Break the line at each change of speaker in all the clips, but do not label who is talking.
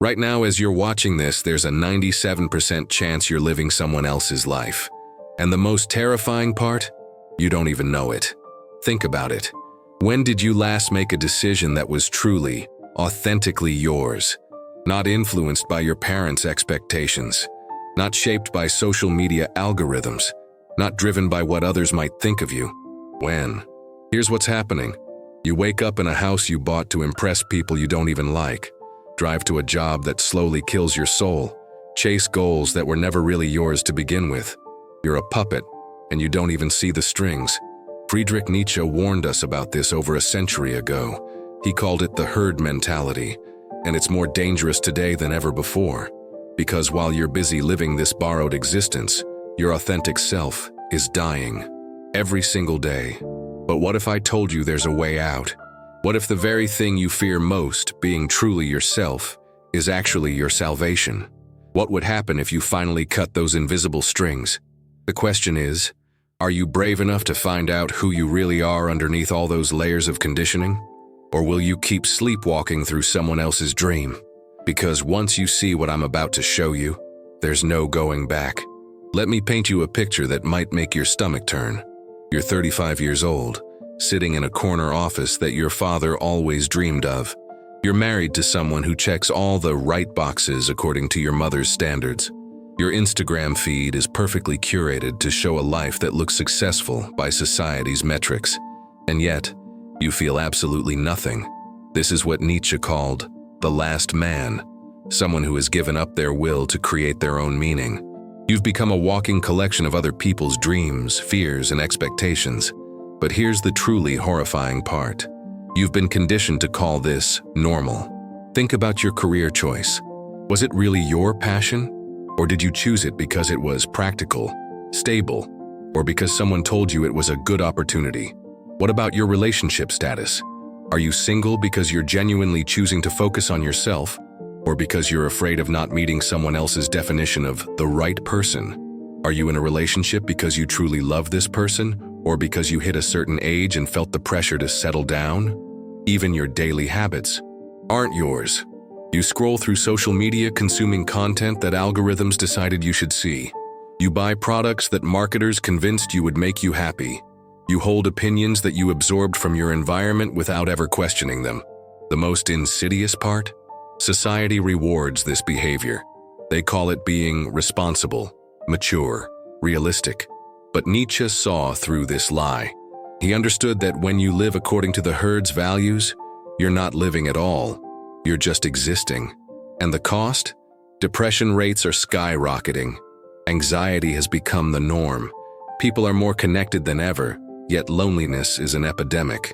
Right now, as you're watching this, there's a 97% chance you're living someone else's life. And the most terrifying part? You don't even know it. Think about it. When did you last make a decision that was truly, authentically yours? Not influenced by your parents' expectations. Not shaped by social media algorithms. Not driven by what others might think of you. When? Here's what's happening. You wake up in a house you bought to impress people you don't even like. Drive to a job that slowly kills your soul. Chase goals that were never really yours to begin with. You're a puppet, and you don't even see the strings. Friedrich Nietzsche warned us about this over a century ago. He called it the herd mentality, and it's more dangerous today than ever before. Because while you're busy living this borrowed existence, your authentic self is dying. Every single day. But what if I told you there's a way out? What if the very thing you fear most, being truly yourself, is actually your salvation? What would happen if you finally cut those invisible strings? The question is, are you brave enough to find out who you really are underneath all those layers of conditioning? Or will you keep sleepwalking through someone else's dream? Because once you see what I'm about to show you, there's no going back. Let me paint you a picture that might make your stomach turn. You're 35 years old, sitting in a corner office that your father always dreamed of. You're married to someone who checks all the right boxes according to your mother's standards. Your Instagram feed is perfectly curated to show a life that looks successful by society's metrics. And yet, you feel absolutely nothing. This is what Nietzsche called the last man, someone who has given up their will to create their own meaning. You've become a walking collection of other people's dreams, fears, and expectations. But here's the truly horrifying part. You've been conditioned to call this normal. Think about your career choice. Was it really your passion? Or did you choose it because it was practical, stable, or because someone told you it was a good opportunity? What about your relationship status? Are you single because you're genuinely choosing to focus on yourself, or because you're afraid of not meeting someone else's definition of the right person? Are you in a relationship because you truly love this person, or because you hit a certain age and felt the pressure to settle down? Even your daily habits aren't yours. You scroll through social media consuming content that algorithms decided you should see. You buy products that marketers convinced you would make you happy. You hold opinions that you absorbed from your environment without ever questioning them. The most insidious part? Society rewards this behavior. They call it being responsible, mature, realistic. But Nietzsche saw through this lie. He understood that when you live according to the herd's values, you're not living at all. You're just existing. And the cost? Depression rates are skyrocketing. Anxiety has become the norm. People are more connected than ever, yet loneliness is an epidemic.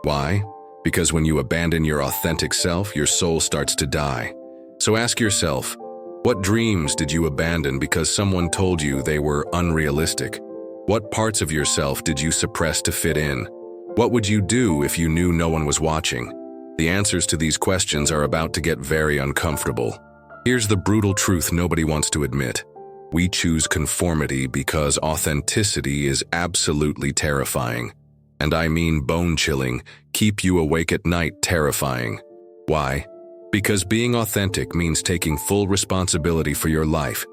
Why? Because when you abandon your authentic self, your soul starts to die. So ask yourself, what dreams did you abandon because someone told you they were unrealistic? What parts of yourself did you suppress to fit in? What would you do if you knew no one was watching? The answers to these questions are about to get very uncomfortable. Here's the brutal truth nobody wants to admit. We choose conformity because authenticity is absolutely terrifying. And I mean bone-chilling, keep you awake at night terrifying. Why? Because being authentic means taking full responsibility for your life.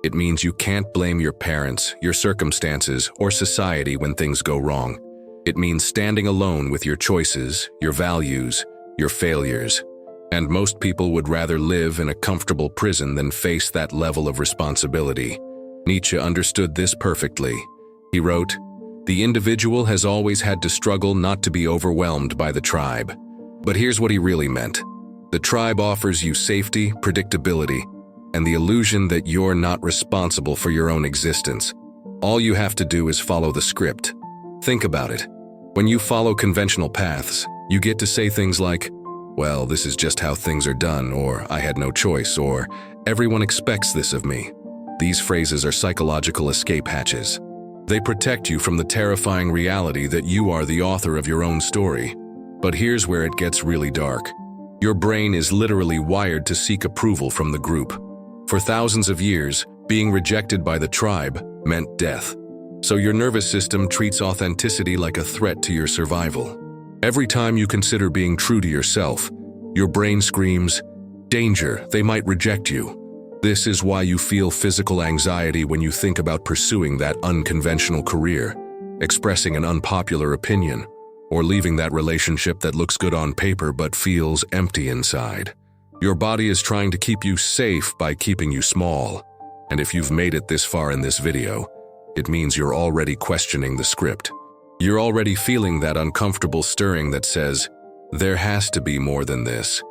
It means you can't blame your parents, your circumstances, or society when things go wrong. It means standing alone with your choices, your values, your failures. And most people would rather live in a comfortable prison than face that level of responsibility. Nietzsche understood this perfectly. He wrote, "The individual has always had to struggle not to be overwhelmed by the tribe." But here's what he really meant. The tribe offers you safety, predictability, and the illusion that you're not responsible for your own existence. All you have to do is follow the script. Think about it. When you follow conventional paths, you get to say things like, "Well, this is just how things are done," or "I had no choice," or "Everyone expects this of me." These phrases are psychological escape hatches. They protect you from the terrifying reality that you are the author of your own story. But here's where it gets really dark. Your brain is literally wired to seek approval from the group. For thousands of years, being rejected by the tribe meant death. So your nervous system treats authenticity like a threat to your survival. Every time you consider being true to yourself, your brain screams, Danger, they might reject you. This is why you feel physical anxiety when you think about pursuing that unconventional career, expressing an unpopular opinion, or leaving that relationship that looks good on paper but feels empty inside. Your body is trying to keep you safe by keeping you small. And if you've made it this far in this video, it means you're already questioning the script. You're already feeling that uncomfortable stirring that says, there has to be more than this.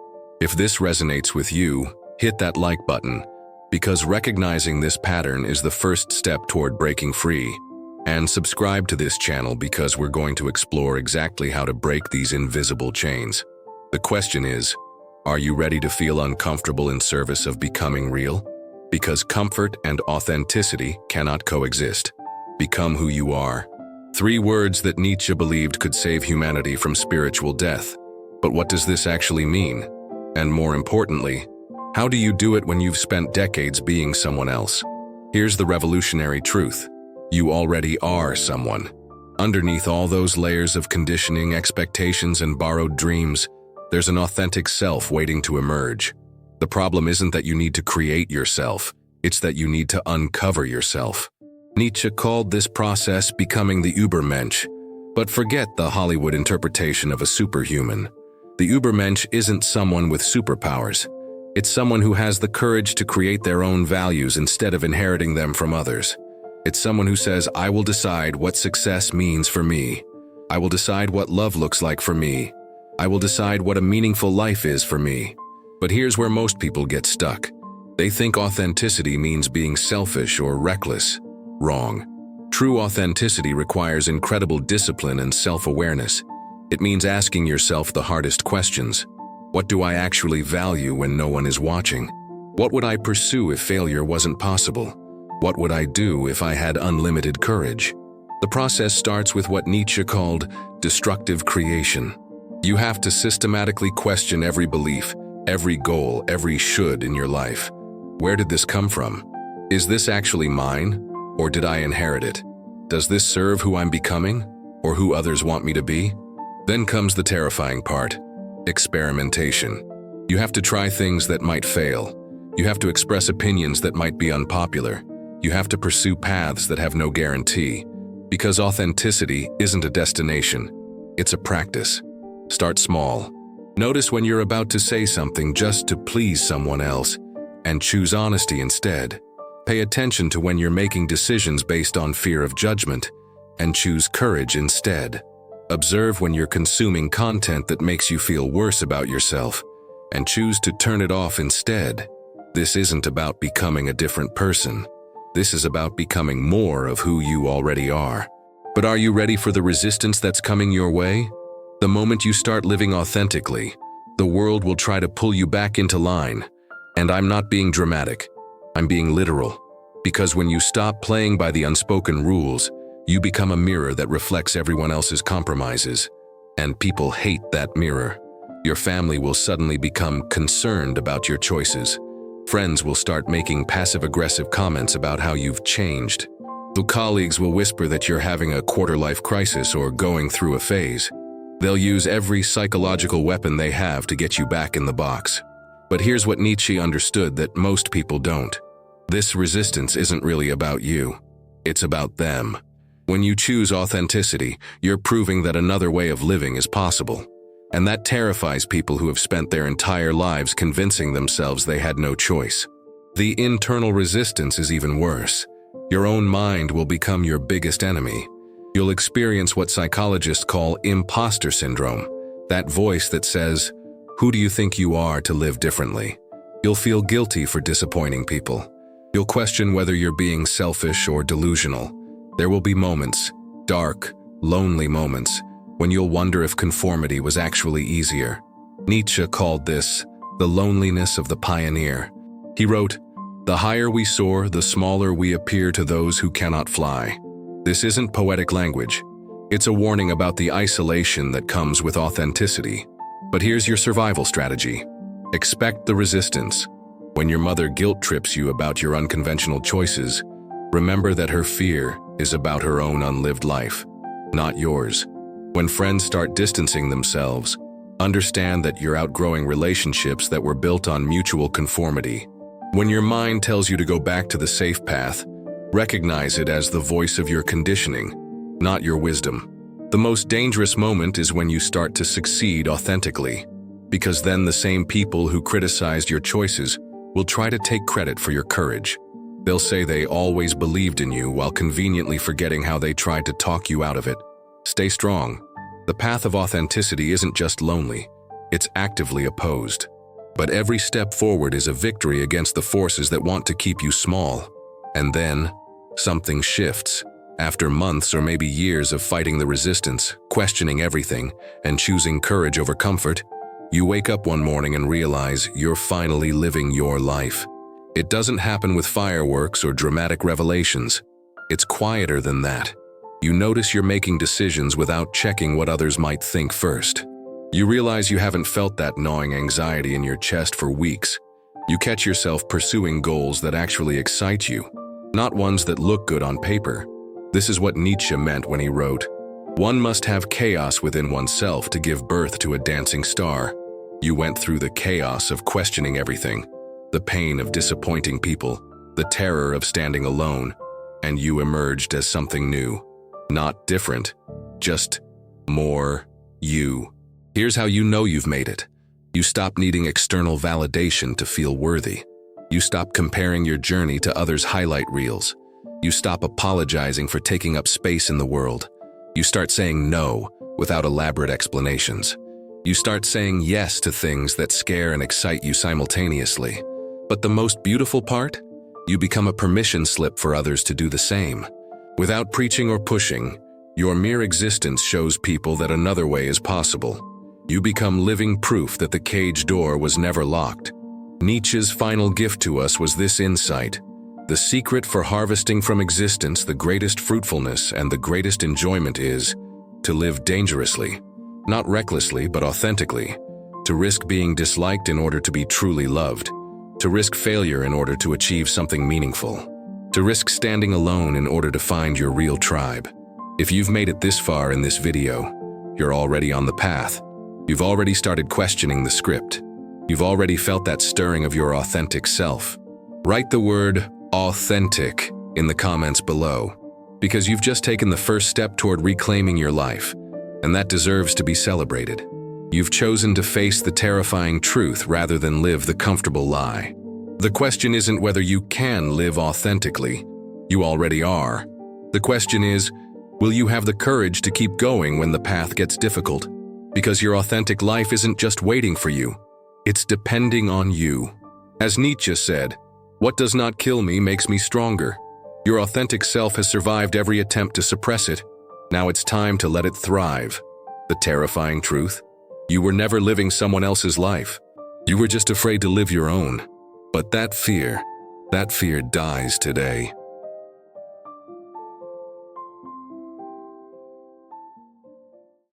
If this resonates with you, hit that like button, because recognizing this pattern is the first step toward breaking free. And subscribe to this channel because we're going to explore exactly how to break these invisible chains. The question is, are you ready to feel uncomfortable in service of becoming real? Because comfort and authenticity cannot coexist. Become who you are. 3 words that Nietzsche believed could save humanity from spiritual death. But what does this actually mean? And more importantly, how do you do it when you've spent decades being someone else? Here's the revolutionary truth. You already are someone. Underneath all those layers of conditioning, expectations, and borrowed dreams, there's an authentic self waiting to emerge. The problem isn't that you need to create yourself, it's that you need to uncover yourself. Nietzsche called this process becoming the Übermensch, but forget the Hollywood interpretation of a superhuman. The Übermensch isn't someone with superpowers. It's someone who has the courage to create their own values instead of inheriting them from others. It's someone who says, I will decide what success means for me. I will decide what love looks like for me. I will decide what a meaningful life is for me. But here's where most people get stuck. They think authenticity means being selfish or reckless. Wrong. True authenticity requires incredible discipline and self-awareness. It means asking yourself the hardest questions. What do I actually value when no one is watching? What would I pursue if failure wasn't possible? What would I do if I had unlimited courage? The process starts with what Nietzsche called destructive creation. You have to systematically question every belief, every goal, every should in your life. Where did this come from? Is this actually mine, or did I inherit it? Does this serve who I'm becoming, or who others want me to be? Then comes the terrifying part, experimentation. You have to try things that might fail. You have to express opinions that might be unpopular. You have to pursue paths that have no guarantee. Because authenticity isn't a destination, it's a practice. Start small. Notice when you're about to say something just to please someone else, and choose honesty instead. Pay attention to when you're making decisions based on fear of judgment, and choose courage instead. Observe when you're consuming content that makes you feel worse about yourself, and choose to turn it off instead. This isn't about becoming a different person. This is about becoming more of who you already are. But are you ready for the resistance that's coming your way? The moment you start living authentically, the world will try to pull you back into line. And I'm not being dramatic. I'm being literal. Because when you stop playing by the unspoken rules, you become a mirror that reflects everyone else's compromises. And people hate that mirror. Your family will suddenly become concerned about your choices. Friends will start making passive-aggressive comments about how you've changed. The colleagues will whisper that you're having a quarter-life crisis or going through a phase. They'll use every psychological weapon they have to get you back in the box. But here's what Nietzsche understood that most people don't. This resistance isn't really about you. It's about them. When you choose authenticity, you're proving that another way of living is possible. And that terrifies people who have spent their entire lives convincing themselves they had no choice. The internal resistance is even worse. Your own mind will become your biggest enemy. You'll experience what psychologists call imposter syndrome, that voice that says, "Who do you think you are to live differently?" You'll feel guilty for disappointing people. You'll question whether you're being selfish or delusional. There will be moments, dark, lonely moments, when you'll wonder if conformity was actually easier. Nietzsche called this the loneliness of the pioneer. He wrote, "The higher we soar, the smaller we appear to those who cannot fly." This isn't poetic language. It's a warning about the isolation that comes with authenticity. But here's your survival strategy. Expect the resistance. When your mother guilt trips you about your unconventional choices, remember that her fear is about her own unlived life, not yours. When friends start distancing themselves, Understand that you're outgrowing relationships that were built on mutual conformity. When your mind tells you to go back to the safe path, recognize it as the voice of your conditioning, not your wisdom. The most dangerous moment is when you start to succeed authentically, because then the same people who criticized your choices will try to take credit for your courage. They'll say they always believed in you while conveniently forgetting how they tried to talk you out of it. Stay strong. The path of authenticity isn't just lonely, it's actively opposed. But every step forward is a victory against the forces that want to keep you small. And then, something shifts. After months or maybe years of fighting the resistance, questioning everything, and choosing courage over comfort, you wake up one morning and realize you're finally living your life. It doesn't happen with fireworks or dramatic revelations. It's quieter than that. You notice you're making decisions without checking what others might think first. You realize you haven't felt that gnawing anxiety in your chest for weeks. You catch yourself pursuing goals that actually excite you, not ones that look good on paper. This is what Nietzsche meant when he wrote, "One must have chaos within oneself to give birth to a dancing star." You went through the chaos of questioning everything, the pain of disappointing people, the terror of standing alone, and you emerged as something new. Not different, just more you. Here's how you know you've made it. You stop needing external validation to feel worthy. You stop comparing your journey to others' highlight reels. You stop apologizing for taking up space in the world. You start saying no without elaborate explanations. You start saying yes to things that scare and excite you simultaneously. But the most beautiful part? You become a permission slip for others to do the same. Without preaching or pushing, your mere existence shows people that another way is possible. You become living proof that the cage door was never locked. Nietzsche's final gift to us was this insight: the secret for harvesting from existence the greatest fruitfulness and the greatest enjoyment is to live dangerously, not recklessly but authentically, to risk being disliked in order to be truly loved, to risk failure in order to achieve something meaningful, to risk standing alone in order to find your real tribe. If you've made it this far in this video, you're already on the path. You've already started questioning the script. You've already felt that stirring of your authentic self. Write the word authentic in the comments below, because you've just taken the first step toward reclaiming your life, and that deserves to be celebrated. You've chosen to face the terrifying truth rather than live the comfortable lie. The question isn't whether you can live authentically. You already are. The question is, will you have the courage to keep going when the path gets difficult? Because your authentic life isn't just waiting for you. It's depending on you. As Nietzsche said, "What does not kill me makes me stronger." Your authentic self has survived every attempt to suppress it. Now it's time to let it thrive. The terrifying truth? You were never living someone else's life. You were just afraid to live your own. But that fear dies today.